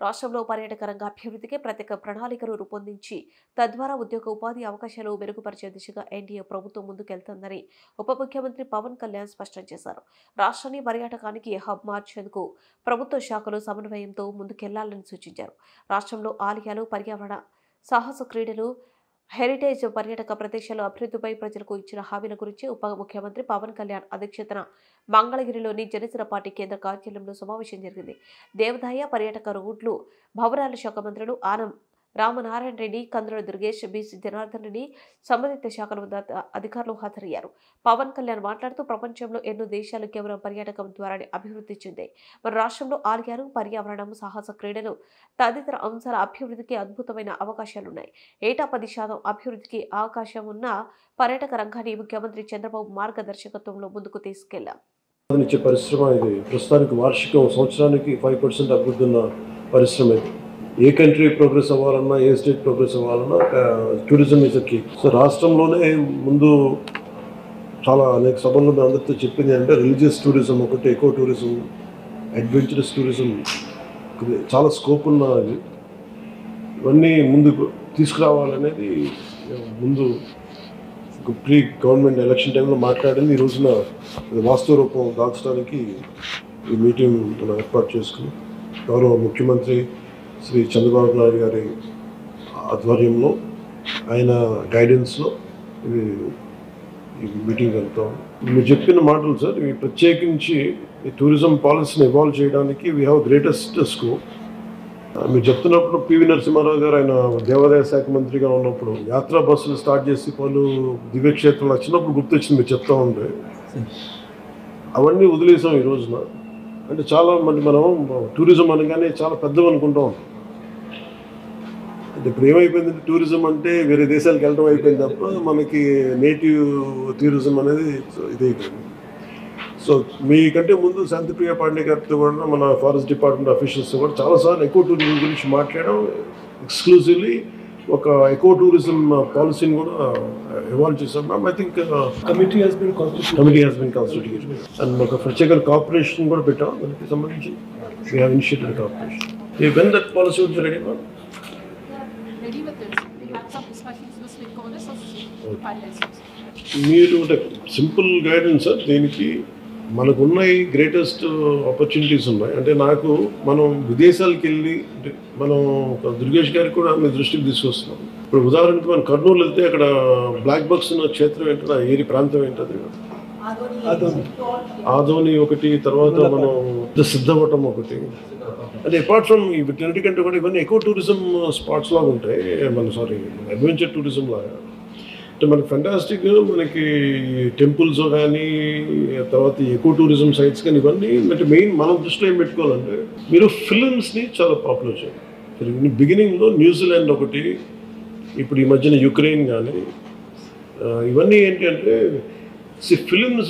రాష్ట్రంలో పర్యాటక రంగ అభివృద్ధికి ప్రత్యేక ప్రణాళికను రూపొందించి తద్వారా ఉద్యోగ ఉపాధి అవకాశాలు మెరుగుపరిచే దిశగా ఎన్డీఏ ప్రభుత్వం ముందుకెళ్తుందని ఉప ముఖ్యమంత్రి పవన్ కళ్యాణ్ స్పష్టం చేశారు. రాష్ట్రాన్ని పర్యాటకానికి హబ్ మార్చేందుకు ప్రభుత్వ శాఖలు సమన్వయంతో ముందుకెళ్లాలని సూచించారు. రాష్ట్రంలో ఆలయాలు, పర్యావరణ, సాహస క్రీడలు, హెరిటేజ్ పర్యాటక ప్రదేశాల అభివృద్ధిపై ప్రజలకు ఇచ్చిన హామీల గురించి ఉప ముఖ్యమంత్రి పవన్ కళ్యాణ్ అధ్యక్షతన మంగళగిరిలోని జనసేన పార్టీ కేంద్ర కార్యాలయంలో సమావేశం జరిగింది. దేవాదాయ పర్యాటక రోడ్లు భవనాల శాఖ మంత్రులు ఆనం రామనారాయణ రెడ్డి, కందుల దుర్గేష్, బీసీ జనార్దన్ రెడ్డి, సంబంధిత శాఖల అధికారులు హాజరయ్యారు. పవన్ కళ్యాణ్ మాట్లాడుతూ ప్రపంచంలో ఎన్నో దేశాలు కేవలం పర్యాటకం ద్వారానే అభివృద్ధి చెందాయి. మన రాష్ట్రంలో ఆలయాలు, పర్యావరణం, సాహస క్రీడలు తదితర అంశాల అభివృద్ధికి అద్భుతమైన అవకాశాలున్నాయి. ఏటా 10% అభివృద్ధికి అవకాశం ఉన్న పర్యాటక రంగాన్ని ముఖ్యమంత్రి చంద్రబాబు మార్గదర్శకత్వంలో ముందుకు తీసుకెళ్లాం. పరిశ్రమ ఇది ప్రస్తుతానికి వార్షికం సంవత్సరానికి 5% అభివృద్ధి ఉన్న పరిశ్రమ ఇది. ఏ కంట్రీ ప్రోగ్రెస్ అవ్వాలన్నా, ఏ స్టేట్ ప్రోగ్రెస్ అవ్వాలన్నా టూరిజం ఈజ్ కీ. సో రాష్ట్రంలోనే ముందు చాలా అనేక సభల్లో అందరితో చెప్పింది అంటే రిలీజియస్ టూరిజం ఒకటి, ఎకో టూరిజం, అడ్వెంచరస్ టూరిజం చాలా స్కోప్ ఉన్నది. ఇవన్నీ ముందుకు తీసుకురావాలనేది ముందు ప్రీ గవర్నమెంట్ ఎలక్షన్ టైంలో మాట్లాడింది. ఈ రోజున వాస్తవ రూపం దాల్చడానికి ఈ మీటింగ్ మనం ఏర్పాటు చేసుకుని గౌరవ ముఖ్యమంత్రి శ్రీ చంద్రబాబు నాయుడు గారి ఆధ్వర్యంలో, ఆయన గైడెన్స్లో ఈ మీటింగ్ వెళ్తాం. మీరు చెప్పిన మాటలు సార్, ఇవి ప్రత్యేకించి ఈ టూరిజం పాలసీని ఇవాల్వ్ చేయడానికి వీ హ్యావ్ గ్రేటెస్ట్ స్కోప్. మీరు చెప్తున్నప్పుడు పివి నరసింహారావు గారు ఆయన దేవాదాయ శాఖ మంత్రిగా ఉన్నప్పుడు యాత్రా బస్సులు స్టార్ట్ చేసి పలు దివ్యక్షేత్రాలు వచ్చినప్పుడు గుర్తొచ్చింది మీరు చెప్తా ఉంటే. అవన్నీ వదిలేసాం ఈ రోజున. అంటే చాలా మంది మనం టూరిజం అనగానే చాలా పెద్దవి అనుకుంటాం. అంటే ఇప్పుడు ఏమైపోయిందంటే టూరిజం అంటే వేరే దేశాలకు వెళ్ళడం అయిపోయింది తప్ప మనకి నేటివ్ టూరిజం అనేది ఇదైపోయింది. సో మీకంటే ముందు శాంతిప్రియ పాండే గారితో కూడా మన ఫారెస్ట్ డిపార్ట్మెంట్ అఫీషియల్స్తో కూడా చాలాసార్లు ఎకో టూరిజం గురించి మాట్లాడడం, ఎక్స్క్లూజివ్లీ ఒక ఎకో టూరిజం పాలసీని కూడా ఇవాల్వ్ చేశాం. Ma'am, I think committee has been constituted and ఒక ప్రత్యేక కార్పొరేషన్ కూడా పెట్టాం. దానికి సంబంధించి we have initiated corporation. When that policy would be ready ma'am? మీరు అంటే సింపుల్ గైడెన్స్ సార్. దీనికి మనకున్న గ్రేటెస్ట్ ఆపర్చునిటీస్ ఉన్నాయి. అంటే మనం విదేశాలకు వెళ్ళి అంటే మనం దుర్గేష్ గారికి కూడా మీ దృష్టికి తీసుకొస్తున్నాం. ఇప్పుడు ఉదాహరణకి మనం కర్నూలు వెళ్తే అక్కడ బ్లాక్ బక్స్ ఉన్న క్షేత్రం ఏంటంటే ఏరి ప్రాంతం ఏంటది, ఆదోని ఒకటి, తర్వాత మనం సిద్ధవటం ఒకటి. అంటే అపార్ట్ ఫ్రమ్ వీటన్నిటికంటే కూడా ఇవన్నీ ఎకో టూరిజం స్పాట్స్ లాగా ఉంటాయి. అడ్వెంచర్ టూరిజం లాగా. అంటే మనకి ఫెంటాస్టిక్, మనకి టెంపుల్స్ కానీ, తర్వాత ఎకో టూరిజం సైట్స్ కానీ, ఇవన్నీ అంటే మెయిన్ మనం దృష్టిలో ఏం పెట్టుకోవాలంటే మీరు ఫిలిమ్స్ని చాలా పాపులర్ చేయాలి. బిగినింగ్లో న్యూజిలాండ్ ఒకటి, ఇప్పుడు ఈ మధ్యన యుక్రెయిన్ కానీ, ఇవన్నీ ఏంటి అంటే ఫిలిమ్స్